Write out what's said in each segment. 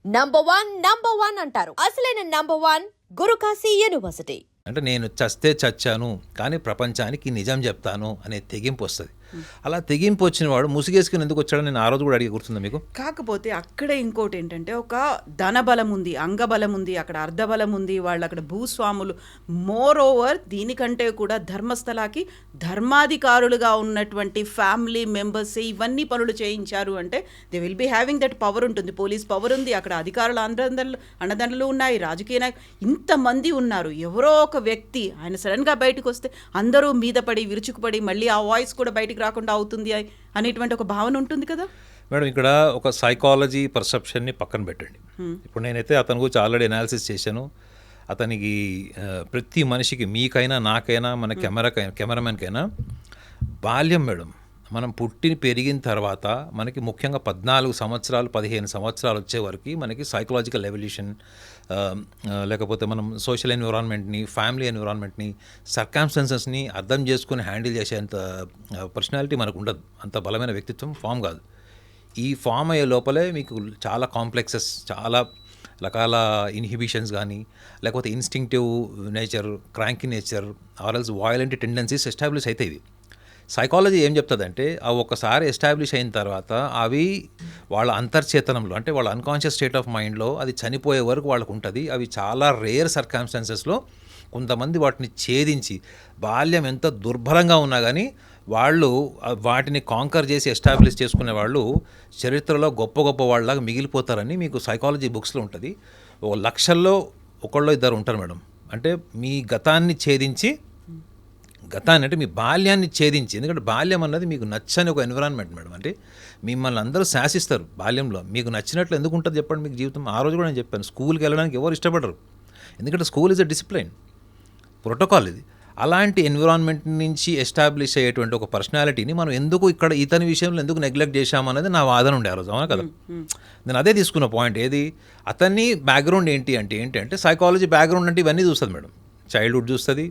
Number one అంటారు. అసలైన number one Guru Kashi university. అంటే నేను చస్తే చచ్చాను కానీ ప్రపంచానికి నిజం చెప్తాను అనే తెగింపు వస్తుంది. అలా తెగింపు వచ్చిన వాడు ముసుగేసుకుని ఎందుకు వచ్చాడో నేను ఆ రోజు కూడా అడిగి గుర్తుందా మీకు? కాకపోతే అక్కడే ఇంకోటి ఏంటంటే ఒక ధనబలం ఉంది, అంగబలం ఉంది, అక్కడ అర్ధబలం ఉంది, వాళ్ళు అక్కడ భూస్వాములు. మోర్ ఓవర్ దీనికంటే కూడా ధర్మస్థలాకి ధర్మాధికారులుగా ఉన్నటువంటి ఫ్యామిలీ మెంబర్స్ ఇవన్నీ పనులు చేయించారు అంటే they will be having that power ఉంటుంది. పోలీస్ పవర్ ఉంది, అక్కడ అధికారులు అండదండలు ఉన్నాయి, రాజకీయ నాయకులు ఇంతమంది ఉన్నారు. ఎవరో ఒక వ్యక్తి ఆయన సడన్గా బయటకు వస్తే అందరూ మీద పడి విరుచుకుపడి మళ్ళీ ఆ వాయిస్ కూడా బయటికి రాకుండా అవుతుంది అనేటువంటి ఒక భావన ఉంటుంది కదా మేడం. ఇక్కడ ఒక సైకాలజీ పర్సెప్షన్ని పక్కన పెట్టండి. ఇప్పుడు నేనైతే అతని గురించి ఆల్రెడీ అనాలిసిస్ చేశాను. అతనికి ప్రతి మనిషికి, మీకైనా నాకైనా మన కెమెరామెన్కైనా బాల్యం మేడం. మనం పుట్టి పెరిగిన తర్వాత మనకి ముఖ్యంగా 14 సంవత్సరాలు 15 సంవత్సరాలు వచ్చే వరకు మనకి సైకలాజికల్ ఎవల్యూషన్, లేకపోతే మనం సోషల్ ఎన్విరాన్మెంట్ని, ఫ్యామిలీ ఎన్విరాన్మెంట్ని, సర్కమ్స్టాన్సెస్ని అర్థం చేసుకుని హ్యాండిల్ చేసేంత పర్సనాలిటీ మనకు ఉండదు. అంత బలమైన వ్యక్తిత్వం ఫామ్ కాదు. ఈ ఫామ్ అయ్యే లోపలే మీకు చాలా కాంప్లెక్సెస్, చాలా రకాల ఇన్హిబిషన్స్ కానీ, లేకపోతే instinctive nature, cranky nature, or else violent tendencies establish అవుతాయి. ఇవి సైకాలజీ ఏం చెప్తుందంటే అవి ఒకసారి ఎస్టాబ్లిష్ అయిన తర్వాత అవి వాళ్ళ అంతర్చేతనంలో, అంటే వాళ్ళ అన్కాన్షియస్ స్టేట్ ఆఫ్ మైండ్లో అది చనిపోయే వరకు వాళ్ళకు ఉంటుంది. అవి చాలా రేర్ సర్కమ్స్టాన్సెస్లో కొంతమంది వాటిని ఛేదించి, బాల్యం ఎంత దుర్భరంగా ఉన్నా కానీ వాళ్ళు వాటిని కాంకర్ చేసి ఎస్టాబ్లిష్ చేసుకునే వాళ్ళు చరిత్రలో గొప్ప గొప్ప వాళ్ళలాగా మిగిలిపోతారని మీకు సైకాలజీ బుక్స్లో ఉంటుంది. ఒక లక్షల్లో ఒకళ్ళు ఇద్దరు ఉంటారు మేడం. అంటే మీ గతాన్ని ఛేదించి, గతాన్ని అంటే మీ బాల్యాన్ని ఛేదించి, ఎందుకంటే బాల్యం అన్నది మీకు నచ్చని ఒక ఎన్విరాన్మెంట్ మేడం. అంటే మిమ్మల్ని అందరూ శాసిస్తారు బాల్యంలో. మీకు నచ్చినట్లు ఎందుకు ఉంటుంది చెప్పండి మీకు జీవితం? ఆ రోజు కూడా నేను చెప్పాను, స్కూల్కి వెళ్ళడానికి ఎవరు ఇష్టపడరు. ఎందుకంటే school is a discipline, protocol ఇది. అలాంటి ఎన్విరాన్మెంట్ నుంచి ఎస్టాబ్లిష్ అయ్యేటువంటి ఒక పర్సనాలిటీని మనం ఎందుకు ఇక్కడ ఇతని విషయంలో ఎందుకు నెగ్లెక్ట్ చేశామన్నది నా వాదన ఉండే ఆ రోజు. అవునా కదా? నేను అదే తీసుకున్న పాయింట్. ఏది అతన్ని బ్యాక్గ్రౌండ్ ఏంటంటే సైకాలజీ బ్యాక్గ్రౌండ్ అంటే ఇవన్నీ చూస్తుంది మేడం. చైల్డ్హుడ్ చూస్తుంది,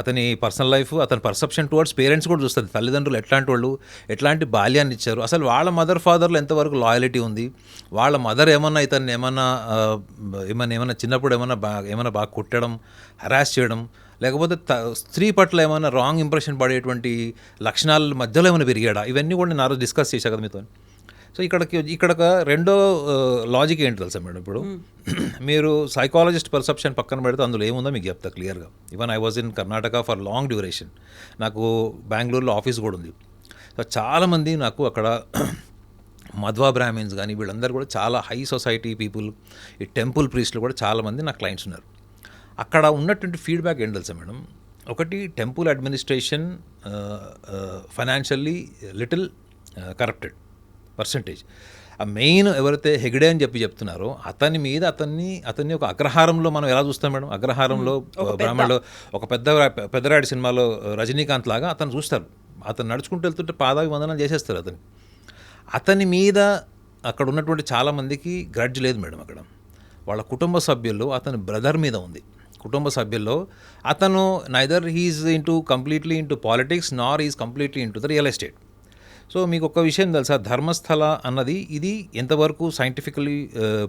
అతని పర్సనల్ లైఫ్, అతని పర్సెప్షన్ టువర్డ్స్ పేరెంట్స్ కూడా చూస్తుంది. తల్లిదండ్రులు ఎట్లాంటి వాళ్ళు, ఎట్లాంటి బాల్యాన్ని ఇచ్చారు, అసలు వాళ్ళ మదర్ ఫాదర్లో ఎంతవరకు లాయలిటీ ఉంది, వాళ్ళ మదర్ ఏమన్నా ఇతన్ని ఏమన్నా చిన్నప్పుడు ఏమన్నా బాగా కొట్టడం, హరాస్ చేయడం, లేకపోతే స్త్రీ పట్ల ఏమైనా రాంగ్ ఇంప్రెషన్ పడేటువంటి లక్షణాల మధ్యలో ఏమైనా పెరిగాడా, ఇవన్నీ కూడా నేను ఆ రోజు డిస్కస్ చేశాను కదా మీతో. సో ఇక్కడ రెండో లాజిక్ ఏంటి తెలుసా మేడం? ఇప్పుడు మీరు సైకాలజిస్ట్ పర్సెప్షన్ పక్కన పెడితే అందులో ఏముందో మీకు చెప్తా క్లియర్గా. Even I was in Karnataka for long duration. నాకు బెంగళూరులో ఆఫీస్ కూడా ఉంది. సో చాలామంది నాకు అక్కడ మధ్వా బ్రాహ్మిన్స్ కానీ వీళ్ళందరూ కూడా చాలా హై సొసైటీ పీపుల్, ఈ టెంపుల్ ప్రీస్ట్లు కూడా చాలామంది నా క్లయింట్స్ ఉన్నారు. అక్కడ ఉన్నటువంటి ఫీడ్బ్యాక్ ఏంటి తెలుసా మేడం? ఒకటి, temple administration financially little corrupted percentage. ఆ మెయిన్ ఎవరైతే హెగ్డే అని చెప్తున్నారో అతన్ని ఒక అగ్రహారంలో మనం ఎలా చూస్తాం మేడం? అగ్రహారంలో బ్రాహ్మణులో ఒక పెద్దరాడి సినిమాలో రజనీకాంత్ లాగా అతను చూస్తారు. అతను నడుచుకుంటూ వెళ్తుంటే పాదాభివందనం చేసేస్తారు. అతని మీద అక్కడ ఉన్నటువంటి చాలామందికి గ్రడ్జ్ లేదు మేడం. అక్కడ వాళ్ళ కుటుంబ సభ్యుల్లో అతని బ్రదర్ మీద ఉంది. కుటుంబ సభ్యుల్లో అతను neither he is completely into politics nor is completely into the real estate. So మీకు ఒక విషయం తెలుసా, ధర్మస్థల అన్నది ఇది ఎంతవరకు సైంటిఫికలీ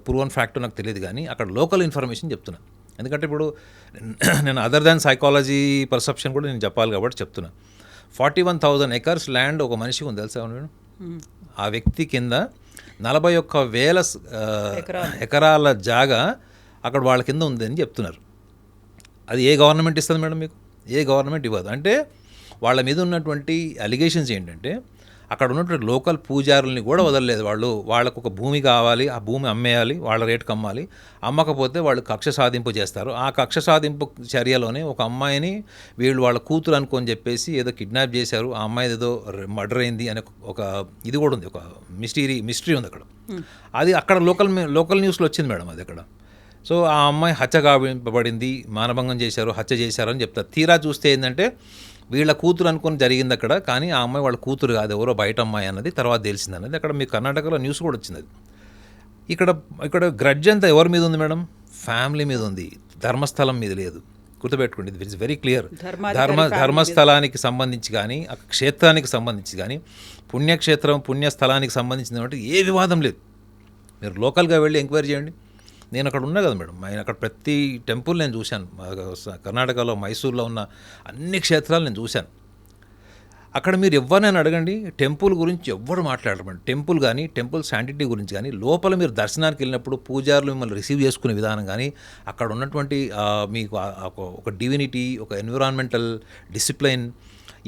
ప్రూవన్ ఫ్యాక్ట్ నాకు తెలియదు, కానీ అక్కడ లోకల్ ఇన్ఫర్మేషన్ చెప్తున్నా. ఎందుకంటే ఇప్పుడు నేను అదర్ దాన్ సైకాలజీ పర్సెప్షన్ కూడా నేను చెప్పాలి కాబట్టి చెప్తున్నా. 41,000 acres ల్యాండ్ ఒక మనిషికి ఉంది తెలుసా మేడం? ఆ వ్యక్తి కింద 41,000 ఎకరాల జాగా అక్కడ వాళ్ళ కింద ఉంది అని చెప్తున్నారు. అది ఏ గవర్నమెంట్ ఇస్తుంది మేడం మీకు? ఏ గవర్నమెంట్ ఇవ్వదు. అంటే వాళ్ళ మీద ఉన్నటువంటి అలిగేషన్స్ ఏంటంటే అక్కడ ఉన్నటువంటి లోకల్ పూజారుల్ని కూడా వదలలేదు వాళ్ళు. వాళ్ళకు ఒక భూమి కావాలి, ఆ భూమి అమ్మేయాలి, వాళ్ళ రేటుకి అమ్మాలి. అమ్మకపోతే వాళ్ళు కక్ష సాధింపు చేస్తారు. ఆ కక్ష సాధింపు చర్యలోనే ఒక అమ్మాయిని వీళ్ళు వాళ్ళ కూతురు అనుకొని చెప్పేసి ఏదో కిడ్నాప్ చేశారు, ఆ అమ్మాయి ఏదో మర్డర్ అయింది అనే ఒక ఇది కూడా ఉంది, ఒక మిస్టరీ ఉంది అక్కడ. అది అక్కడ లోకల్ న్యూస్లో వచ్చింది మేడం అది అక్కడ. సో ఆ అమ్మాయి హత్య కాబడింది, మానభంగం చేశారు, హత్య చేశారు అని చెప్తారు. తీరా చూస్తే ఏంటంటే వీళ్ళ కూతురు అనుకుని జరిగింది అక్కడ, కానీ ఆ అమ్మాయి వాళ్ళ కూతురు కాదు, ఎవరో బయట అమ్మాయి అన్నది తర్వాత తెలిసింది అన్నది అక్కడ మీ కర్ణాటకలో న్యూస్ కూడా వచ్చింది. అది ఇక్కడ గ్రడ్జ్ అంతా ఎవరి మీద ఉంది మేడం? ఫ్యామిలీ మీద ఉంది, ధర్మస్థలం మీద లేదు. గుర్తుపెట్టుకోండి, ఇట్ ఇస్ వెరీ క్లియర్. ధర్మస్థలానికి సంబంధించి కానీ, ఆ క్షేత్రానికి సంబంధించి కానీ, పుణ్యస్థలానికి సంబంధించిన ఏ వివాదం లేదు. మీరు లోకల్గా వెళ్ళి ఎంక్వైరీ చేయండి. నేను అక్కడ ఉన్నా కదా మేడం, ఆయన అక్కడ ప్రతి టెంపుల్ నేను చూశాను. కర్ణాటకలో మైసూర్లో ఉన్న అన్ని క్షేత్రాలు నేను చూశాను. అక్కడ మీరు ఎవరినైనా అడగండి, టెంపుల్ గురించి ఎవ్వరు మాట్లాడమండి. టెంపుల్ కానీ టెంపుల్ శాంటిటీ గురించి కానీ, లోపల మీరు దర్శనానికి వెళ్ళినప్పుడు పూజారులు మిమ్మల్ని రిసీవ్ చేసుకునే విధానం కానీ, అక్కడ ఉన్నటువంటి మీకు ఒక డివినిటీ, ఒక ఎన్విరాన్మెంటల్ డిసిప్లైన్,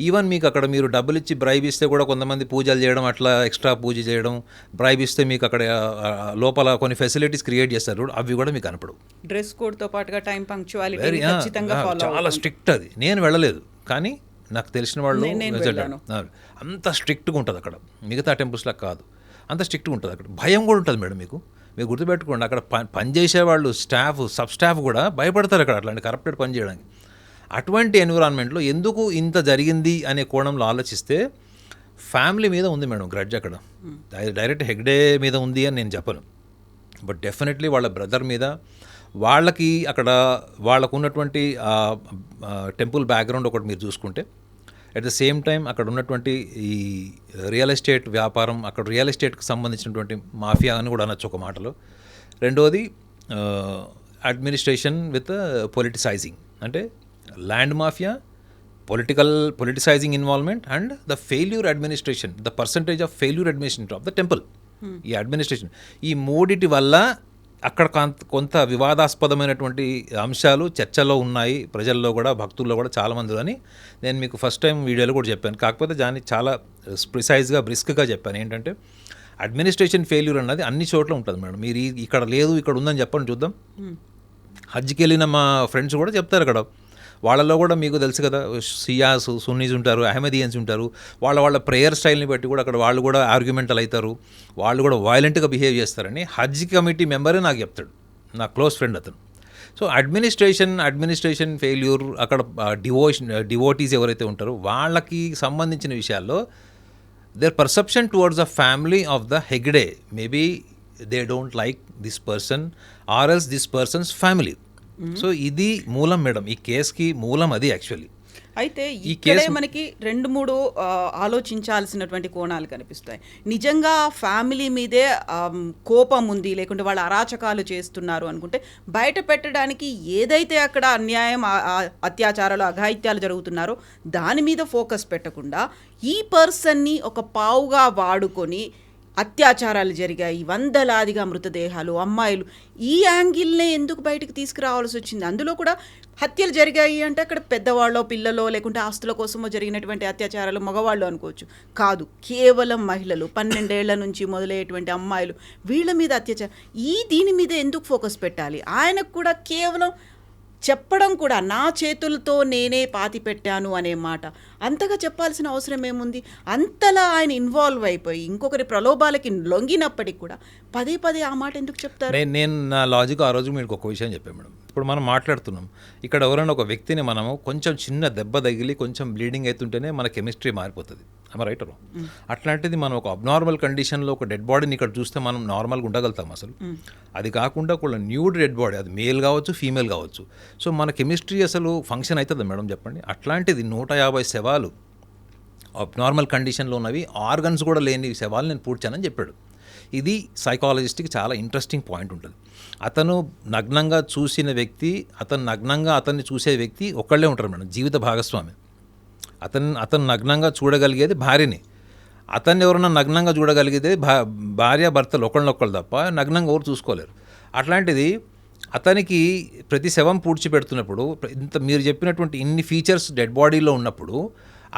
ఈవెన్ మీకు అక్కడ మీరు డబ్బులు ఇచ్చి బ్రైబ్ ఇస్తే కూడా కొంతమంది పూజలు చేయడం, అట్లా ఎక్స్ట్రా పూజ చేయడం, బ్రైబ్ ఇస్తే మీకు అక్కడ లోపల కొన్ని ఫెసిలిటీస్ క్రియేట్ చేస్తారు, అవి కూడా మీకు కనపడవు. డ్రెస్ కోడ్తో పాటుగా టైం పంక్చువాలిటీ ఖచ్చితంగా ఫాలో చాలా స్ట్రిక్ట్ అది. నేను వెళ్ళలేదు కానీ నాకు తెలిసిన వాళ్ళు అంత స్ట్రిక్ట్గా ఉంటుంది అక్కడ. మిగతా టెంపుల్స్లా కాదు, అంత స్ట్రిక్ట్గా ఉంటుంది అక్కడ. భయం కూడా ఉంటుంది మేడం. మీకు గుర్తుపెట్టుకోండి, అక్కడ పనిచేసే వాళ్ళు స్టాఫ్, సబ్ స్టాఫ్ కూడా భయపడతారు అక్కడ అట్లాంటి కరప్టెడ్ పని చేయడానికి. అటువంటి ఎన్విరాన్మెంట్లో ఎందుకు ఇంత జరిగింది అనే కోణంలో ఆలోచిస్తే ఫ్యామిలీ మీద ఉంది మేడం గ్రడ్జ్ అక్కడ. డైరెక్ట్ హెగ్డే మీద ఉంది అని నేను చెప్పను, బట్ డెఫినెట్లీ వాళ్ళ బ్రదర్ మీద, వాళ్ళకి అక్కడ వాళ్ళకు ఉన్నటువంటి టెంపుల్ బ్యాక్గ్రౌండ్ ఒకటి మీరు చూసుకుంటే, అట్ ద సేమ్ టైం అక్కడ ఉన్నటువంటి ఈ రియల్ ఎస్టేట్ వ్యాపారం, అక్కడ రియల్ ఎస్టేట్కి సంబంధించినటువంటి మాఫియా అని కూడా అనొచ్చు ఒక మాటలో. రెండోది అడ్మినిస్ట్రేషన్ విత్ పొలిటిసైజింగ్, అంటే land mafia, politicizing involvement and the failure administration, the percentage of failure administration of the temple. ఈ అడ్మినిస్ట్రేషన్, ఈ మూడిటి వల్ల అక్కడ కొంత వివాదాస్పదమైనటువంటి అంశాలు చర్చలో ఉన్నాయి, ప్రజల్లో కూడా, భక్తుల్లో కూడా చాలామంది అని నేను మీకు ఫస్ట్ టైం వీడియోలో కూడా చెప్పాను. కాకపోతే దాన్ని చాలా ప్రిసైజ్గా, బ్రిస్క్గా చెప్పాను. ఏంటంటే అడ్మినిస్ట్రేషన్ ఫెయిల్యూర్ అన్నది అన్ని చోట్ల ఉంటుంది మేడం. మీరు ఇక్కడ లేదు, ఇక్కడ ఉందని చెప్పండి చూద్దాం. హజ్కి వెళ్ళిన మా ఫ్రెండ్స్ కూడా చెప్తారు అక్కడ. వాళ్ళలో కూడా మీకు తెలుసు కదా, సియాస్, సున్నీస్ ఉంటారు, అహ్మదీయన్స్ ఉంటారు. వాళ్ళ ప్రేయర్ స్టైల్ని బట్టి కూడా అక్కడ వాళ్ళు కూడా ఆర్గ్యుమెంటల్ అవుతారు, వాళ్ళు కూడా వైలెంట్గా బిహేవ్ చేస్తారని హజ్ కమిటీ మెంబరే నాకు చెప్తాడు, నా క్లోజ్ ఫ్రెండ్ అతను. సో అడ్మినిస్ట్రేషన్ ఫెయిల్యూర్, అక్కడ డివోటీస్ ఎవరైతే ఉంటారో వాళ్ళకి సంబంధించిన విషయాల్లో their perception towards the family of the Hegde, maybe they don't like this person or else this person's family. So ఇది మూలం మేడం, ఈ కేసుకి మూలం అది యాక్చువల్లీ. అయితే ఇక్కడే మనకి 2-3 ఆలోచించాల్సినటువంటి కోణాలు కనిపిస్తాయి. నిజంగా ఫ్యామిలీ మీదే కోపం ఉంది, లేకుంటే వాళ్ళు అరాచకాలు చేస్తున్నారు అనుకుంటే బయట పెట్టడానికి ఏదైతే అక్కడ అన్యాయం, అత్యాచారాలు, అఘాయిత్యాలు జరుగుతున్నారో దాని మీద ఫోకస్ పెట్టకుండా ఈ పర్సన్ని ఒక పావుగా వాడుకొని అత్యాచారాలు జరిగాయి, వందలాదిగా మృతదేహాలు, అమ్మాయిలు, ఈ యాంగిల్నే ఎందుకు బయటకు తీసుకురావాల్సి వచ్చింది? అందులో కూడా హత్యలు జరిగాయి అంటే అక్కడ పెద్దవాళ్ళో, పిల్లలో, లేకుంటే ఆస్తుల కోసమో జరిగినటువంటి అత్యాచారాలు మగవాళ్ళు అనుకోవచ్చు. కాదు, కేవలం మహిళలు, 12 ఏళ్ల నుంచి మొదలయ్యేటువంటి అమ్మాయిలు, వీళ్ళ మీద అత్యాచారం. దీని మీద ఎందుకు ఫోకస్ పెట్టాలి? ఆయనకు కూడా కేవలం చెప్పడం కూడా, నా చేతులతో నేనే పాతి పెట్టాను అనే మాట అంతగా చెప్పాల్సిన అవసరం ఏముంది? అంతలా ఆయన ఇన్వాల్వ్ అయిపోయి ఇంకొకరి ప్రలోభాలకి లొంగినప్పటికి కూడా పదే ఆ మాట ఎందుకు చెప్తారు? నేను నా లాజిక్ ఆ రోజు మీకు ఒక విషయం చెప్పాను మేడం. ఇప్పుడు మనం మాట్లాడుతున్నాం, ఇక్కడ ఎవరైనా ఒక వ్యక్తిని మనము కొంచెం చిన్న దెబ్బ తగిలి కొంచెం బ్లీడింగ్ అవుతుంటేనే మన కెమిస్ట్రీ మారిపోతుంది, రైట్? అట్లాంటిది మనం ఒక అబ్నార్మల్ కండిషన్లో ఒక డెడ్ బాడీని ఇక్కడ చూస్తే మనం నార్మల్గా ఉండగలుగుతాం అసలు. అది కాకుండా ఒక న్యూడ్ డెడ్ బాడీ, అది మేల్ కావచ్చు, ఫీమేల్ కావచ్చు. సో మన కెమిస్ట్రీ అసలు ఫంక్షన్ అవుతుంది మేడం, చెప్పండి. అట్లాంటిది 150 శవాలు అబ్నార్మల్ కండిషన్లో ఉన్నవి, ఆర్గన్స్ కూడా లేని శవాలు నేను పూడ్చానని చెప్పాడు. ఇది సైకాలజిస్ట్కి చాలా ఇంట్రెస్టింగ్ పాయింట్ ఉంటుంది. అతను నగ్నంగా చూసిన వ్యక్తి, అతన్ని చూసే వ్యక్తి ఒకళ్ళే ఉంటారు మేడం, జీవిత భాగస్వామి. అతను నగ్నంగా చూడగలిగేది భార్యని, అతన్ని ఎవరన్నా నగ్నంగా చూడగలిగేది భార్య భర్తలు ఒకళ్ళనొక్కళ్ళు తప్ప నగ్నంగా ఎవరు చూసుకోలేరు. అట్లాంటిది అతనికి ప్రతి శవం పూడ్చిపెడుతున్నప్పుడు మీరు చెప్పినటువంటి ఇన్ని ఫీచర్స్ డెడ్ బాడీలో ఉన్నప్పుడు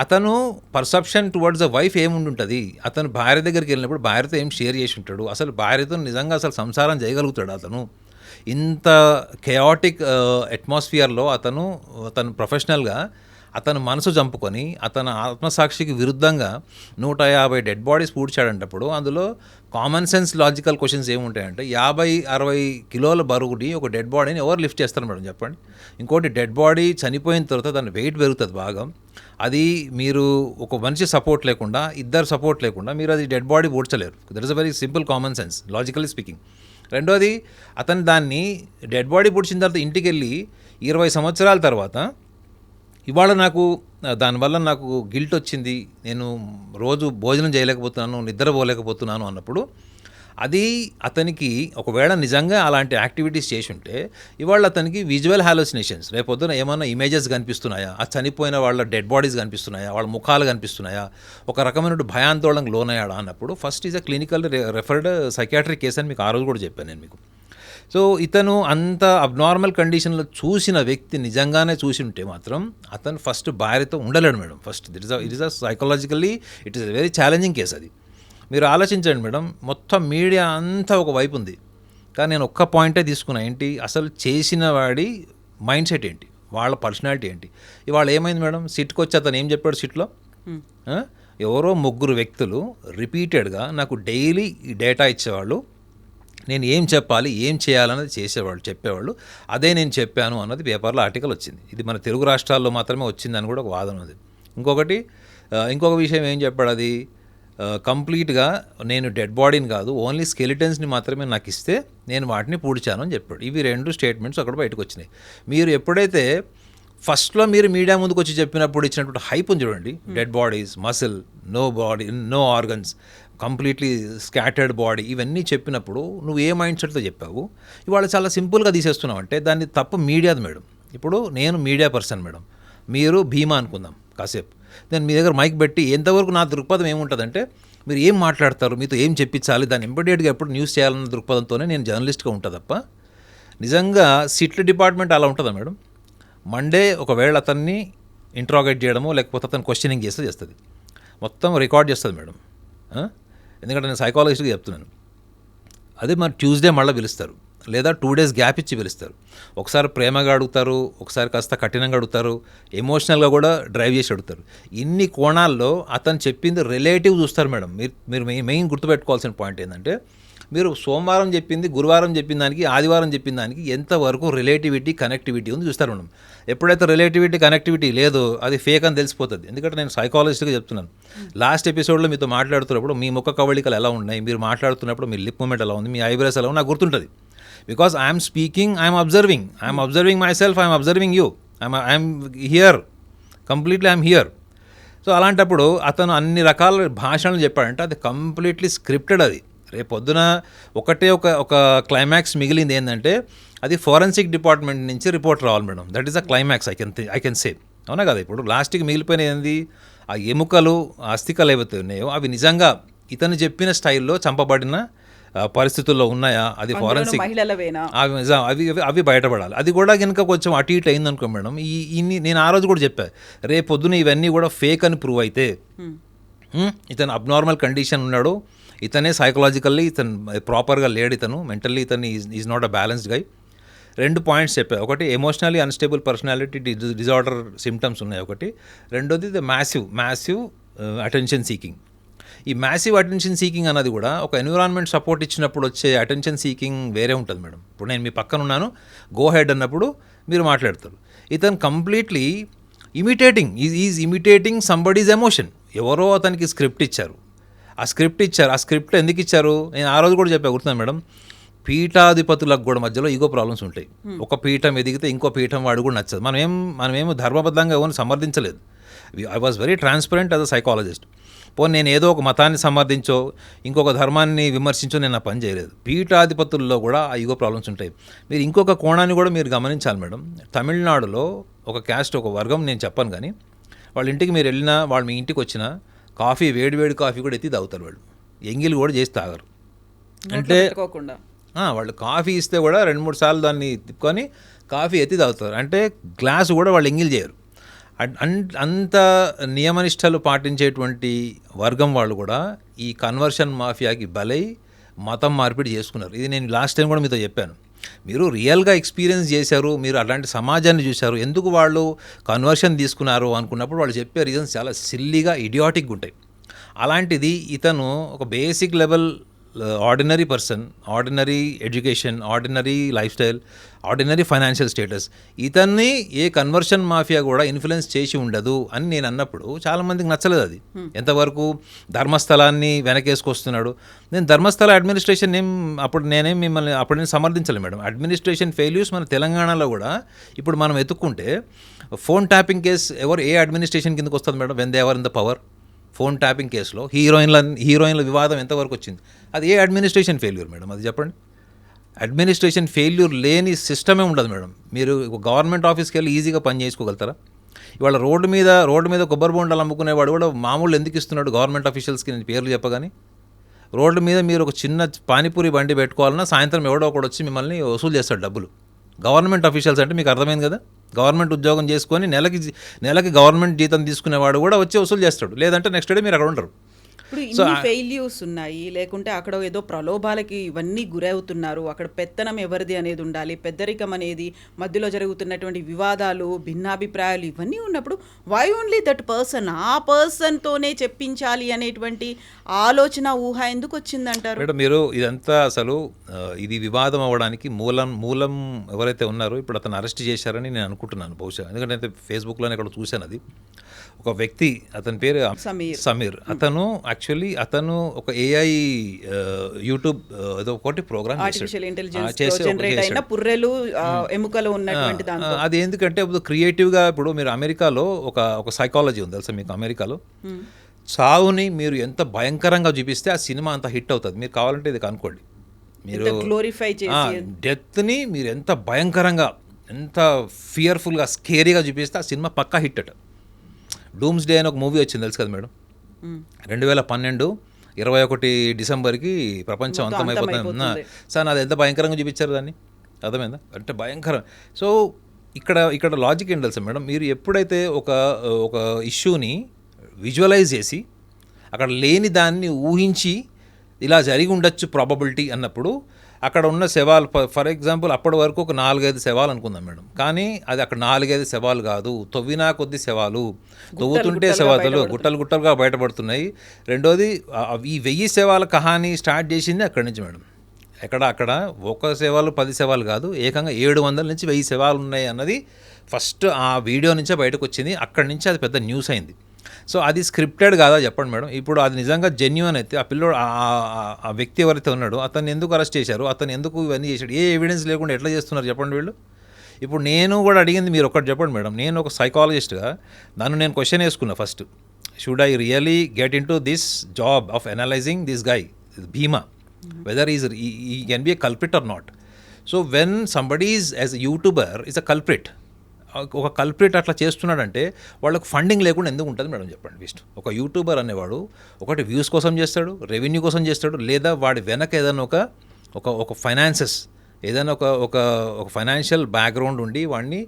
అతను పర్సెప్షన్ టువర్డ్స్ ద వైఫ్ ఏముంటుంది? అతను భార్య దగ్గరికి వెళ్ళినప్పుడు భార్యతో ఏం షేర్ చేసి ఉంటాడు? అసలు భార్యతో నిజంగా అసలు సంసారం చేయగలుగుతాడు అతను? ఇంత కెయాటిక్ అట్మాస్ఫియర్లో అతను ప్రొఫెషనల్గా అతను మనసు చంపుకొని అతను ఆత్మసాక్షికి విరుద్ధంగా 150 డెడ్ బాడీస్ పూడ్చాడంటప్పుడు అందులో కామన్ సెన్స్ లాజికల్ క్వశ్చన్స్ ఏముంటాయంటే, 50-60 కిలోల బరుగుని ఒక డెడ్ బాడీని ఎవరు లిఫ్ట్ చేస్తారు మేడం, చెప్పండి? ఇంకోటి, డెడ్ బాడీ చనిపోయిన తర్వాత దాని వెయిట్ పెరుగుతుంది బాగా. అది మీరు ఒక మనిషి సపోర్ట్ లేకుండా, ఇద్దరు సపోర్ట్ లేకుండా మీరు అది డెడ్ బాడీ పూడ్చలేరు. That is a very simple common sense, logically speaking. రెండోది, అతను దాన్ని డెడ్ బాడీ పూడ్చిన తర్వాత ఇంటికి వెళ్ళి 20 సంవత్సరాల తర్వాత ఇవాళ దానివల్ల నాకు గిల్ట్ వచ్చింది, నేను రోజు భోజనం చేయలేకపోతున్నాను, నిద్రపోలేకపోతున్నాను అన్నప్పుడు అది అతనికి ఒకవేళ నిజంగా అలాంటి యాక్టివిటీస్ చేసి ఉంటే ఇవాళ అతనికి విజువల్ హాలోసినేషన్స్, రేపొద్దున ఏమైనా ఇమేజెస్ కనిపిస్తున్నాయా, ఆ చనిపోయిన వాళ్ళ డెడ్ బాడీస్ కనిపిస్తున్నాయా, వాళ్ళ ముఖాలు కనిపిస్తున్నాయా, ఒక రకమైన భయాందోళనకు లోనయ్యాడా అన్నప్పుడు first is a clinical referred psychiatric case అని మీకు ఆ రోజు కూడా చెప్పాను నేను మీకు. సో ఇతను అంత అబ్నార్మల్ కండిషన్లో చూసిన వ్యక్తి నిజంగానే చూసి ఉంటే మాత్రం అతను ఫస్ట్ భార్యతో ఉండలేడు madam. First it is a psychologically it is a very challenging case అది. మీరు ఆలోచించండి మేడం, మొత్తం మీడియా అంతా ఒక వైపు ఉంది, కానీ నేను ఒక్క పాయింటే తీసుకున్నా, ఏంటి అసలు చేసిన వాడి మైండ్ సెట్ ఏంటి, వాళ్ళ పర్సనాలిటీ ఏంటి. ఇవాళ ఏమైంది మేడం, సిట్కి వచ్చి అతను ఏం చెప్పాడు సిట్లో, ఎవరో 3 వ్యక్తులు రిపీటెడ్గా నాకు డైలీ ఈ డేటా ఇచ్చేవాళ్ళు, నేను ఏం చెప్పాలి ఏం చేయాలన్నది చేసేవాళ్ళు, చెప్పేవాళ్ళు, అదే నేను చెప్పాను అన్నది పేపర్లో ఆర్టికల్ వచ్చింది. ఇది మన తెలుగు రాష్ట్రాల్లో మాత్రమే వచ్చిందని కూడా ఒక వాదన ఉంది. ఇంకొక విషయం ఏం చెప్పాడు, అది కంప్లీట్గా నేను డెడ్ బాడీని కాదు ఓన్లీ స్కెలిటన్స్ని మాత్రమే నాకు ఇస్తే నేను వాటిని పూడ్చాను అని చెప్పాడు. ఇవి 2 స్టేట్మెంట్స్ అక్కడ బయటకు వచ్చినాయి. మీరు ఎప్పుడైతే ఫస్ట్లో మీరు మీడియా ముందుకు వచ్చి చెప్పినప్పుడు ఇచ్చినటువంటి హైప్ ఉంది చూడండి, dead bodies, muscle, no body, no organs, completely scattered body, ఇవన్నీ చెప్పినప్పుడు నువ్వు ఏ మైండ్ సెట్తో చెప్పావు, ఇవాళ చాలా సింపుల్గా తీసేస్తున్నావు అంటే దాన్ని తప్పు మీడియాది మేడం. ఇప్పుడు నేను మీడియా పర్సన్ మేడం, మీరు భీమా అనుకుందాం కాసేపు, నేను మీ దగ్గర మైక్ పెట్టి ఎంతవరకు నా దృక్పథం ఏముంటుందంటే మీరు ఏం మాట్లాడతారు, మీతో ఏం చెప్పించాలి, దాన్ని ఇమ్మీడియట్గా ఎప్పుడు న్యూస్ చేయాలన్న దృక్పథంతోనే నేను జర్నలిస్ట్గా ఉంటాను తప్ప నిజంగా సిట్ల డిపార్ట్మెంట్ అలా ఉంటుందా మేడం. మండే ఒకవేళ అతన్ని ఇంట్రాగేట్ చేయడమో లేకపోతే అతను క్వశ్చనింగ్ చేస్తుంది, మొత్తం రికార్డ్ చేస్తుంది మేడం. ఎందుకంటే నేను సైకాలజిస్ట్గా చెప్తున్నాను. అదే మరి ట్యూస్డే మళ్ళీ పిలుస్తారు, లేదా 2 days గ్యాప్ ఇచ్చి పిలుస్తారు. ఒకసారి ప్రేమగా అడుగుతారు, ఒకసారి కాస్త కఠినంగా అడుగుతారు, ఎమోషనల్గా కూడా డ్రైవ్ చేసి అడుగుతారు. ఇన్ని కోణాల్లో అతను చెప్పింది రిలేటివ్ చూస్తారు మేడం. మీరు మెయిన్ గుర్తుపెట్టుకోవాల్సిన పాయింట్ ఏంటంటే మీరు సోమవారం చెప్పింది, గురువారం చెప్పిన దానికి, ఆదివారం చెప్పిన దానికి ఎంతవరకు రిలేటివిటీ కనెక్టివిటీ ఉంది చూస్తారు మేడం. ఎప్పుడైతే రిలేటివిటీ కనెక్టివిటీ లేదో అది ఫేక్ అని తెలిసిపోతుంది. ఎందుకంటే నేను సైకాలజిస్ట్గా చెప్తున్నాను. లాస్ట్ ఎపిసోడ్లో మీతో మాట్లాడుతున్నప్పుడు మీ ముఖ కవళికలు ఎలా ఉన్నాయి, మీరు మాట్లాడుతున్నప్పుడు మీ లిప్ మూమెంట్ ఎలా ఉంది, మీ ఐబ్రోస్ ఎలా ఉంది నాకు గుర్తుంటుంది. Because I'm speaking, I'm observing my self, I'm observing you, I'm here, completely I'm here. So అలాంటప్పుడు అతను అన్ని రకాల భాషలను చెప్పాడంటే అది కంప్లీట్లీ స్క్రిప్టెడ్. అది రేపు పొద్దున ఒక క్లైమాక్స్ మిగిలింది ఏంటంటే అది ఫోరెన్సిక్ డిపార్ట్మెంట్ నుంచి రిపోర్ట్ రావాలి madam. That is a climax I can say, అవునా కదా. ఇప్పుడు లాస్ట్కి మిగిలిపోయిన ఏంది, ఆ ఎముకలు, అస్థికలు ఏవైతే ఉన్నాయో అవి నిజంగా ఇతను చెప్పిన స్టైల్లో చంపబడిన పరిస్థితుల్లో ఉన్నాయా, అది ఫోరెన్సిక్, అవి బయటపడాలి. అది కూడా కనుక కొంచెం అటు ఇటు అయిందనుకో మేడం, నేను ఆ రోజు కూడా చెప్పా, రేపు పొద్దున ఇవన్నీ కూడా ఫేక్ అని ప్రూవ్ అయితే ఇతను అబ్నార్మల్ కండిషన్ ఉన్నాడు, ఇతనే సైకలాజికల్లీ ఇతను ప్రాపర్గా లేడు, ఇతను మెంటల్లీ ఇతను is not a balanced guy. 2 points చెప్పా. ఒకటి emotionally unstable personality disorder symptoms ఉన్నాయి ఒకటి. రెండోది ద మ్యాసివ్ అటెన్షన్ సీకింగ్. ఈ మ్యాసివ్ అటెన్షన్ సీకింగ్ అన్నది కూడా ఒక ఎన్విరాన్మెంట్ సపోర్ట్ ఇచ్చినప్పుడు వచ్చే అటెన్షన్ సీకింగ్ వేరే ఉంటుంది మేడం. ఇప్పుడు నేను మీ పక్కన ఉన్నాను, గో హెడ్ అన్నప్పుడు మీరు మాట్లాడతారు. ఇతను completely is imitating somebody's emotion. ఎవరో అతనికి స్క్రిప్ట్ ఇచ్చారు, ఆ స్క్రిప్ట్ ఎందుకు ఇచ్చారు, నేను ఆ రోజు కూడా చెప్పా, గుర్తున్నాను మేడం. పీఠాధిపతులకు కూడా మధ్యలో ఈగో ప్రాబ్లమ్స్ ఉంటాయి. ఒక పీఠం ఎదిగితే ఇంకో పీఠం వాడు కూడా నచ్చదు. మనమేమో ధర్మబద్ధంగా ఎవరిని సమర్థించలేదు. I was very transparent as a psychologist. పోనీ నేను ఏదో ఒక మతాన్ని సమర్థించో ఇంకొక ధర్మాన్ని విమర్శించో నేను నా పని చేయలేదు. పీఠాధిపతుల్లో కూడా ఆ ఈగో ప్రాబ్లమ్స్ ఉంటాయి. మీరు ఇంకొక కోణాన్ని కూడా మీరు గమనించాలి మేడం. తమిళనాడులో ఒక క్యాస్ట్, ఒక వర్గం, నేను చెప్పను కానీ, వాళ్ళ ఇంటికి మీరు వెళ్ళినా, వాళ్ళు మీ ఇంటికి వచ్చినా కాఫీ, వేడి కాఫీ కూడా ఎత్తి తాగుతారు వాళ్ళు, ఎంగిల్ కూడా చేసి తాగరు. అంటే వాళ్ళు కాఫీ ఇస్తే కూడా 2-3 సార్లు దాన్ని తిప్పుకొని కాఫీ ఎత్తి తాగుతారు. అంటే గ్లాసు కూడా వాళ్ళు ఎంగిల్ చేయరు. అంత నియమనిష్టలు పాటించేటువంటి వర్గం వాళ్ళు కూడా ఈ కన్వర్షన్ మాఫియాకి బలై మతం మార్పిడి చేసుకున్నారు. ఇది నేను లాస్ట్ టైం కూడా మీతో చెప్పాను. మీరు రియల్గా ఎక్స్పీరియన్స్ చేశారు, మీరు అలాంటి సమాజాన్ని చూశారు, ఎందుకు వాళ్ళు కన్వర్షన్ తీసుకున్నారు అనుకున్నప్పుడు వాళ్ళు చెప్పే రీజన్స్ చాలా సిల్లీగా, ఇడియాటిక్గా ఉంటాయి. అలాంటిది ఇతను ఒక basic level ordinary person, ordinary education, ordinary life style, ordinary financial status, ఇతన్ని ఏ కన్వర్షన్ మాఫియా కూడా ఇన్ఫ్లుయెన్స్ చేసి ఉండదు అని నేను అన్నప్పుడు చాలామందికి నచ్చలేదు. అది ఎంతవరకు ధర్మస్థలాన్ని వెనకేసుకొస్తున్నాడు. నేను ధర్మస్థల అడ్మినిస్ట్రేషన్ నేనేం మిమ్మల్ని అప్పుడు సమర్థించలేదు మేడం. అడ్మినిస్ట్రేషన్ ఫెయిల్యూర్స్ మన తెలంగాణలో కూడా ఇప్పుడు మనం ఎత్తుక్కుంటే ఫోన్ ట్యాపింగ్ కేసు ఏ అడ్మినిస్ట్రేషన్ కిందకు వస్తుంది madam, when they are in the power? Phone tapping కేసులో హీరోయిన్ల వివాదం ఎంతవరకు వచ్చింది? అది ఏ అడ్మినిస్ట్రేషన్ ఫెయిల్యూర్ మేడం? అది చెప్పండి. అడ్మినిస్ట్రేషన్ ఫెయిల్యూర్ లేని సిస్టమే ఉండదు మేడం. మీరు గవర్నమెంట్ ఆఫీస్కి వెళ్ళి ఈజీగా పని చేసుకోగలుగుతారా? ఇవాళ రోడ్డు మీద కొబ్బరి బొండాలు అమ్ముకునేవాడు కూడా మామూలు ఎందుకు ఇస్తున్నాడు గవర్నమెంట్ ఆఫీషియల్స్కి? నేను పేర్లు చెప్పగానే రోడ్డు మీద మీరు ఒక చిన్న పానీపూరి బండి పెట్టుకోవాలన్నా సాయంత్రం ఎవడో ఒకడు వచ్చి మిమ్మల్ని వసూలు చేస్తాడు డబ్బులు. గవర్నమెంట్ ఆఫీషియల్స్ అంటే మీకు అర్థమైంది కదా. గవర్నమెంట్ ఉద్యోగం చేసుకొని నెలకి గవర్నమెంట్ జీతం తీసుకునేవాడు కూడా వచ్చి వసూలు చేస్తాడు. లేదంటే నెక్స్ట్ డే మీరు అక్కడ ఉండరు. ఇప్పుడు ఇన్ని ఫెయిల్యూర్స్ ఉన్నాయి, లేకుంటే అక్కడ ఏదో ప్రలోభాలకి ఇవన్నీ గురవుతున్నారు. అక్కడ పెత్తనం ఎవరిది అనేది ఉండాలి, పెద్దరికం అనేది, మధ్యలో జరుగుతున్నటువంటి వివాదాలు, భిన్నాభిప్రాయాలు ఇవన్నీ ఉన్నప్పుడు వై ఓన్లీ దట్ పర్సన్, ఆ పర్సన్తోనే చెప్పించాలి అనేటువంటి ఆలోచన, ఊహ ఎందుకు వచ్చిందంటారు? మేడం మీరు ఇదంతా అసలు ఇది వివాదం అవ్వడానికి మూలం ఎవరైతే ఉన్నారో ఇప్పుడు అతను అరెస్ట్ చేశారని నేను అనుకుంటున్నాను బహుశా. ఎందుకంటే ఫేస్బుక్లోనే ఇక్కడ చూశాను. అది ఒక వ్యక్తి, అతని పేరు సమీర్. అతను ఒక ఏఐ యూట్యూబ్ ఏదో ఒకటి ప్రోగ్రామ్ అది ఎందుకంటే క్రియేటివ్గా ఇప్పుడు మీరు అమెరికాలో ఒక సైకాలజీ ఉంది తెలుసా మీకు? అమెరికాలో చావుని మీరు ఎంత భయంకరంగా చూపిస్తే ఆ సినిమా అంత హిట్ అవుతుంది. మీరు కావాలంటే ఇది కనుక్కోండి. మీరు డెత్ని మీరు ఎంత భయంకరంగా, ఎంత ఫియర్ఫుల్గా, స్కేరీగా చూపిస్తే ఆ సినిమా పక్కా హిట్ అట. డూమ్స్ డే అని ఒక మూవీ వచ్చింది తెలుసు కదా మేడం? 2012 21 డిసెంబర్కి ప్రపంచం అంతమైపోతుంది సార్. అది ఎంత భయంకరంగా చూపించారు దాన్ని, అర్థమైందా? అంటే భయంకరం. సో ఇక్కడ లాజిక్ ఏంటి తెలుసా మేడం? మీరు ఎప్పుడైతే ఒక ఇష్యూని విజువలైజ్ చేసి అక్కడ లేని దాన్ని ఊహించి ఇలా జరిగి ఉండొచ్చు ప్రాబబిలిటీ అన్నప్పుడు అక్కడ ఉన్న శవాలు, ఫర్ ఎగ్జాంపుల్ అప్పటి వరకు ఒక 4-5 శవాలు అనుకుందాం మేడం. కానీ అది అక్కడ 4-5 శవాలు కాదు, తవ్వినా కొద్ది శవాలు, తవ్వుతుంటే శవాలు గుట్టలుగా బయటపడుతున్నాయి. రెండోది ఈ 1000 శవాల కహానీ స్టార్ట్ చేసింది అక్కడి నుంచి మేడం. అక్కడ 1 శవాలు 10 శవాలు కాదు, ఏకంగా 700 నుంచి 1000 శవాలు ఉన్నాయి అన్నది ఫస్ట్ ఆ వీడియో నుంచే బయటకు వచ్చింది. అక్కడి నుంచి అది పెద్ద న్యూస్ అయింది. సో అది స్క్రిప్టెడ్ కాదా చెప్పండి మేడం? ఇప్పుడు అది నిజంగా జెన్యూన్ అయితే ఆ పిల్లోడు, ఆ వ్యక్తి ఎవరైతే ఉన్నాడో అతన్ని ఎందుకు అరెస్ట్ చేశారు, అతను ఎందుకు ఇవన్నీ చేశాడు, ఏ ఎవిడెన్స్ లేకుండా ఎట్లా చేస్తున్నారు చెప్పండి వీళ్ళు? ఇప్పుడు నేను కూడా అడిగింది మీరు ఒకటి చెప్పండి మేడం. నేను ఒక సైకాలజిస్ట్గా నేను క్వశ్చన్ వేసుకున్నా first, should I really get into this job of analysing this guy Bheema, whether he can be a culprit or not. So when somebody is, as a YouTuber, is a culprit, ఒక culprit అట్లా చేస్తున్నాడంటే వాళ్ళకు funding లేకుండా ఎందుకు ఉంటుంది madam చెప్పండి? Waste. ఒక YouTuber అనేవాడు ఒకటి వ్యూస్ కోసం చేస్తాడు, రెవెన్యూ కోసం చేస్తాడు, లేదా వాడి వెనక ఏదైనా ఒక ఫైనాన్సెస్, ఏదైనా ఒక ఫైనాన్షియల్ బ్యాక్గ్రౌండ్ ఉండి వాడిని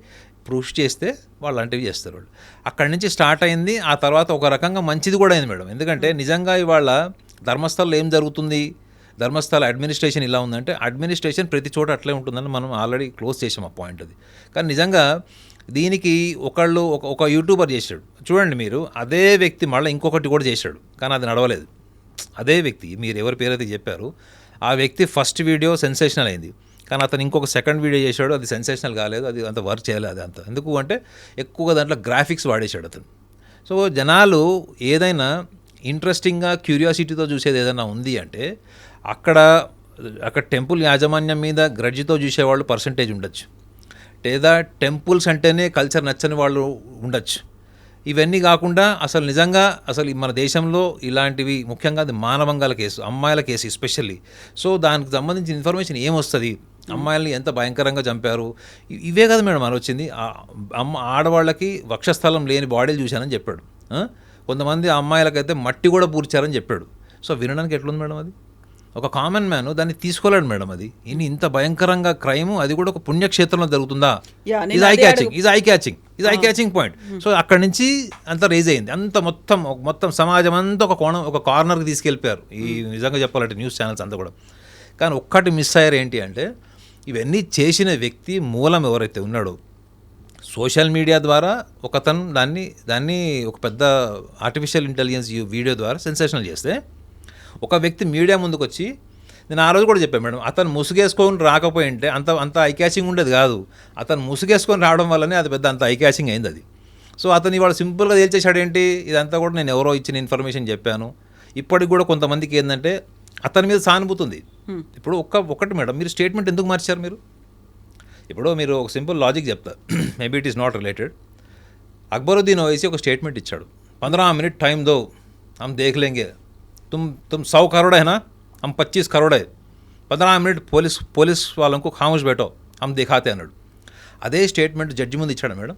ప్రూఫ్ చేస్తే వాళ్ళు లాంటివి చేస్తారు వాళ్ళు. అక్కడి నుంచి స్టార్ట్ అయింది. ఆ తర్వాత ఒక రకంగా మంచిది కూడా అయింది మేడం. ఎందుకంటే నిజంగా ఇవాళ ధర్మస్థలంలో ఏం జరుగుతుంది, ధర్మస్థల అడ్మినిస్ట్రేషన్ ఇలా ఉందంటే అడ్మినిస్ట్రేషన్ ప్రతి చోట అట్లే ఉంటుందని మనం ఆల్రెడీ క్లోజ్ చేసాం ఆ పాయింట్. అది కానీ నిజంగా దీనికి ఒక యూట్యూబర్ చేశాడు చూడండి మీరు, అదే వ్యక్తి మళ్ళీ ఇంకొకటి కూడా చేశాడు కానీ అది నడవలేదు. అదే వ్యక్తి మీరు ఎవరి పేరైతే చెప్పారు ఆ వ్యక్తి ఫస్ట్ వీడియో సెన్సేషనల్ అయింది, కానీ అతను ఇంకొక సెకండ్ వీడియో చేశాడు, అది సెన్సేషనల్ కాలేదు, అది అంత వర్క్ చేయలేదు. అది అంత ఎందుకు అంటే ఎక్కువగా దాంట్లో గ్రాఫిక్స్ వాడేశాడు అతను. సో జనాలు ఏదైనా ఇంట్రెస్టింగ్గా క్యూరియాసిటీతో చూసేది ఏదైనా ఉంది అంటే అక్కడ టెంపుల్ యాజమాన్యం మీద గ్రడ్జితో చూసేవాళ్ళు పర్సంటేజ్ ఉండొచ్చు, లేదా టెంపుల్స్ అంటేనే కల్చర్ నచ్చని వాళ్ళు ఉండొచ్చు. ఇవన్నీ కాకుండా అసలు మన దేశంలో ఇలాంటివి ముఖ్యంగా అది మానవంగాల కేసు, అమ్మాయిల కేసు ఎస్పెషల్లీ. సో దానికి సంబంధించిన ఇన్ఫర్మేషన్ ఏమొస్తుంది, అమ్మాయిల్ని ఎంత భయంకరంగా చంపారు, ఇవే కదా మేడం అని వచ్చింది. ఆడవాళ్ళకి వక్షస్థలం లేని బాడీలు చూశానని చెప్పాడు. కొంతమంది అమ్మాయిలకైతే మట్టి కూడా పూడ్చారని చెప్పాడు. సో వినడానికి ఎట్లుంది మేడం? అది ఒక కామన్ మ్యాన్ దాన్ని తీసుకోలేడు మేడం. అది ఇంత భయంకరంగా క్రైమ్, అది కూడా ఒక పుణ్యక్షేత్రంలో జరుగుతుందా? Is I catching point. So అక్కడి నుంచి అంత రేజ్ అయింది, అంత మొత్తం సమాజం అంతా ఒక కార్నర్కి తీసుకెళ్ళిపోయారు ఈ నిజంగా చెప్పాలంటే న్యూస్ ఛానల్స్ అంతా కూడా. కానీ ఒక్కటి మిస్ అయ్యారు ఏంటి అంటే ఇవన్నీ చేసిన వ్యక్తి మూలం ఎవరైతే ఉన్నాడో సోషల్ మీడియా ద్వారా ఒకతను దాన్ని ఒక పెద్ద ఆర్టిఫిషియల్ ఇంటెలిజెన్స్ వీడియో ద్వారా సెన్సేషనల్ చేస్తే ఒక వ్యక్తి మీడియా ముందుకు వచ్చి, నేను ఆ రోజు కూడా చెప్పాను మేడం, అతను ముసుగేసుకొని రాకపోయి ఉంటే అంత ఐ క్యాచింగ్ ఉండేది కాదు. అతను ముసుగేసుకొని రావడం వల్లనే అది పెద్ద అంత ఐ క్యాచింగ్ అయింది అది. సో అతను ఇవాళ సింపుల్గా తేల్చేశాడు ఏంటి, ఇదంతా కూడా నేను ఎవరో ఇచ్చిన ఇన్ఫర్మేషన్ చెప్పాను. ఇప్పటికి కూడా కొంతమందికి ఏంటంటే అతని మీద సానుభూతి ఉంది. ఇప్పుడు ఒకటి మేడం, మీరు స్టేట్మెంట్ ఎందుకు మార్చారు మీరు? ఇప్పుడు మీరు ఒక సింపుల్ లాజిక్ చెప్తా, maybe it is not related. Akbaruddin Owaisi ఒక స్టేట్మెంట్ ఇచ్చాడు, 15 మినిట్ టైం దో हम देख लेंगे, तुम 100 करोड़ है ना, हम 25 करोड़ है, 15 मिनट పోలీస్ వాళ్ళకు ఖామోష్ బెటో हम दिखाते అన్నాడు. అదే స్టేట్మెంట్ జడ్జి ముందు ఇచ్చాడు మేడం.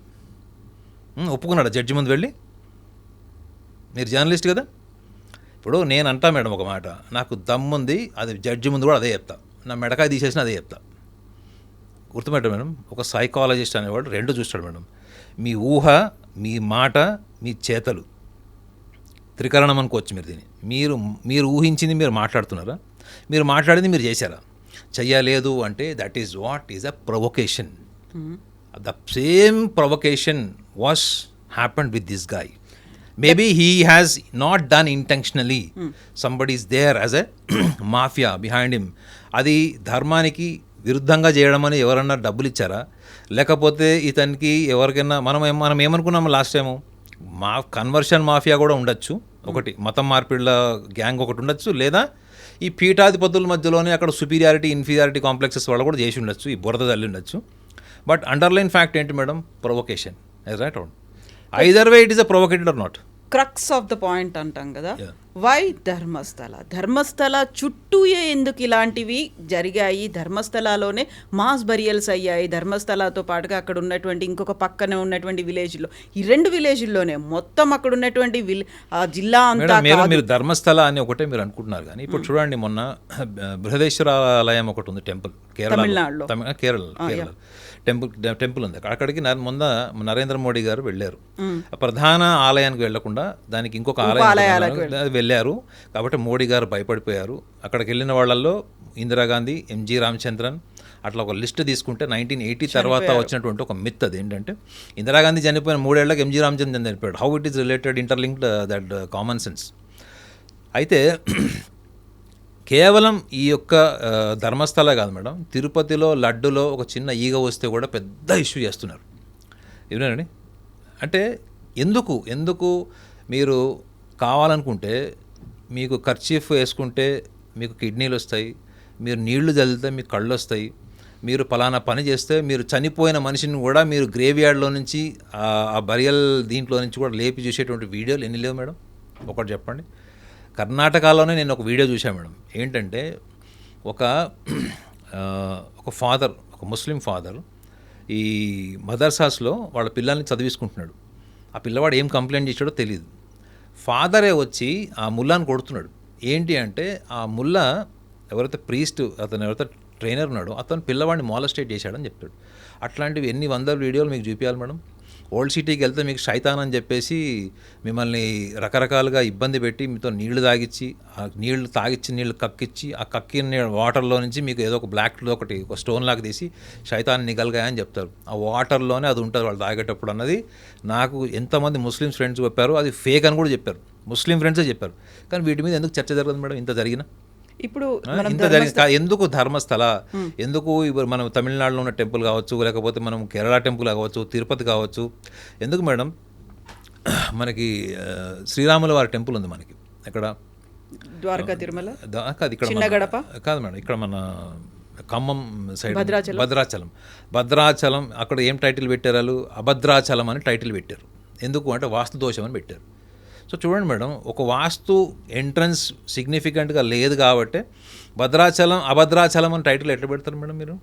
ఒప్పుకున్నాడు జడ్జి ముందు వెళ్ళి. మీరు జర్నలిస్ట్ కదా, ఇప్పుడు నేను అంటా మేడం ఒక మాట, నాకు దమ్ముంది, అది జడ్జి ముందు కూడా అదే చెప్తా, నా మెడకాయ తీసేసిన అదే చెప్తా. గుర్తుపెట్ట మేడం, ఒక సైకాలజిస్ట్ అనేవాడు రెండు చూస్తాడు మేడం, మీ ఊహ, మీ మాట, మీ చేతలు, త్రికరణం అనుకోవచ్చు మీరు దీన్ని. మీరు ఊహించింది మీరు మాట్లాడుతున్నారా, మీరు మాట్లాడింది మీరు చేశారా? చెయ్యలేదు అంటే that is what is a provocation. The same provocation was happened with this guy. Maybe he has not done intentionally. Somebody is there as a mafia behind him. అది ధర్మానికి విరుద్ధంగా చేయడం అని ఎవరన్నా డబ్బులు ఇచ్చారా, లేకపోతే ఇతనికి ఎవరికైనా మనం ఏమనుకున్నాము లాస్ట్ టైము, కన్వర్షన్ మాఫియా కూడా ఉండొచ్చు, ఒకటి మతం మార్పిళ్ళ గ్యాంగ్ ఒకటి ఉండొచ్చు, లేదా ఈ పీఠాధిపతుల మధ్యలోనే అక్కడ సుపీరియారిటీ ఇన్ఫీరియారిటీ కాంప్లెక్సెస్ వాళ్ళు కూడా చేసి ఉండొచ్చు, ఈ బురద తల్లి ఉండొచ్చు. బట్ అండర్లైన్ ఫ్యాక్ట్ ఏంటి madam, provocation. Right out, either way it is a provocated or not. Crux of the point అంటాం కదా, వై ధర్మస్థల చుట్టూయే ఎందుకు ఇలాంటివి జరిగాయి? ధర్మస్థలలోనే మాస్ బరియల్స్ అయ్యాయి. ధర్మస్థలతో పాటుగా అక్కడ ఉన్నటువంటి ఇంకొక పక్కనే ఉన్నటువంటి విలేజ్లో, ఈ 2 విలేజ్ల్లోనే మొత్తం అక్కడ ఉన్నటువంటి జిల్లా అంతా. మీరు ధర్మస్థల అని ఒకటే మీరు అనుకుంటున్నారు, కానీ ఇప్పుడు చూడండి, మొన్న బృహదేశ్వర ఆలయం ఒకటి ఉంది టెంపుల్, కేరళలో, కేరళ టెంపుల్ ఉంది. అక్కడికి మొన్న నరేంద్ర మోడీ గారు వెళ్ళారు. ప్రధాన ఆలయానికి వెళ్లకుండా దానికి ఇంకొక ఆలయం వెళ్ళారు. కాబట్టి మోడీ గారు భయపడిపోయారు. అక్కడికి వెళ్ళిన వాళ్ళల్లో ఇందిరాగాంధీ, ఎంజి రామచంద్రన్, అట్లా ఒక లిస్ట్ తీసుకుంటే 1980 తర్వాత వచ్చినటువంటి ఒక మిత్ అది ఏంటంటే, ఇందిరాగాంధీ చనిపోయిన 3 ఏళ్లకు ఎంజి రామచంద్రన్ చనిపోయాడు. How it is related, interlinked, that common sense. అయితే కేవలం ఈ యొక్క ధర్మస్థల కాదు మేడం, తిరుపతిలో లడ్డులో ఒక చిన్న ఈగ వస్తే కూడా పెద్ద ఇష్యూ చేస్తున్నారు. ఏమేనండి అంటే, ఎందుకు మీరు కావాలనుకుంటే మీకు కర్చీఫ్ వేసుకుంటే మీకు కిడ్నీలు వస్తాయి, మీరు నీళ్లు చల్లితే మీకు కళ్ళు వస్తాయి, మీరు పలానా పని చేస్తే మీరు చనిపోయిన మనిషిని కూడా మీరు గ్రేవ్ యార్డ్లో నుంచి ఆ బరియల్ దీంట్లో నుంచి కూడా లేపి చూసేటువంటి వీడియోలు ఎన్ని లేవు మేడం? ఒకటి చెప్పండి. కర్ణాటకలోనే నేను ఒక వీడియో చూశాను మేడం. ఏంటంటే ఒక ఫాదర్, ఒక ముస్లిం ఫాదర్ ఈ మదర్సాస్లో వాళ్ళ పిల్లల్ని చదివించుకుంటున్నాడు. ఆ పిల్లవాడు ఏం కంప్లైంట్ చేశాడో తెలియదు. ఫాదరే వచ్చి ఆ ముల్లాని కొడుతున్నాడు. ఏంటి అంటే, ఆ ముల్లా ఎవరైతే ప్రీస్ట్, అతను ఎవరైతే ట్రైనర్ ఉన్నాడో అతను పిల్లవాడిని మాలస్టేట్ చేశాడని చెప్తాడు. అట్లాంటివి ఎన్ని వందల వీడియోలు మీకు చూపించాలి మేడం? ఓల్డ్ సిటీకి వెళ్తే మీకు శైతాన్ అని చెప్పేసి మిమ్మల్ని రకరకాలుగా ఇబ్బంది పెట్టి మీతో నీళ్లు తాగిచ్చి, ఆ నీళ్లు తాగిచ్చి నీళ్లు కక్కిచ్చి, ఆ కక్కిన వాటర్లో నుంచి మీకు ఏదో ఒక బ్లాక్లో ఒక స్టోన్ లాగా తీసి శైతాన్ నిగలగాయని చెప్తారు. ఆ వాటర్లోనే అది ఉంటుంది వాళ్ళు తాగేటప్పుడు అన్నది నాకు ఎంతమంది ముస్లిం ఫ్రెండ్స్ చెప్పారు. అది ఫేక్ అని కూడా చెప్పారు, ముస్లిం ఫ్రెండ్సే చెప్పారు. కానీ వీటి మీద ఎందుకు చర్చ జరగదు మేడం? ఇంత జరిగిన ఇప్పుడు ఎందుకు ధర్మస్థల, ఎందుకు ఇప్పుడు మనం తమిళనాడులో ఉన్న టెంపుల్ కావచ్చు, లేకపోతే మనం కేరళ టెంపుల్ కావచ్చు, తిరుపతి కావచ్చు, ఎందుకు మేడం మనకి శ్రీరాముల వారి టెంపుల్ ఉంది మనకి ఎక్కడ, ద్వారకా తిరుమల కాదు, ఇక్కడ కాదు మేడం, ఇక్కడ మన ఖమ్మం సైడ్ భద్రాచలం. అక్కడ ఏం టైటిల్ పెట్టారు వాళ్ళు? అభద్రాచలం అని టైటిల్ పెట్టారు. ఎందుకు అంటే వాస్తు దోషం అని పెట్టారు. సో చూడండి మేడం, ఒక వాస్తు ఎంట్రన్స్ సిగ్నిఫికెంట్గా లేదు కాబట్టి అభద్రాచలం అని టైటిల్ ఎట్లా పెడతారు మేడం మీరు?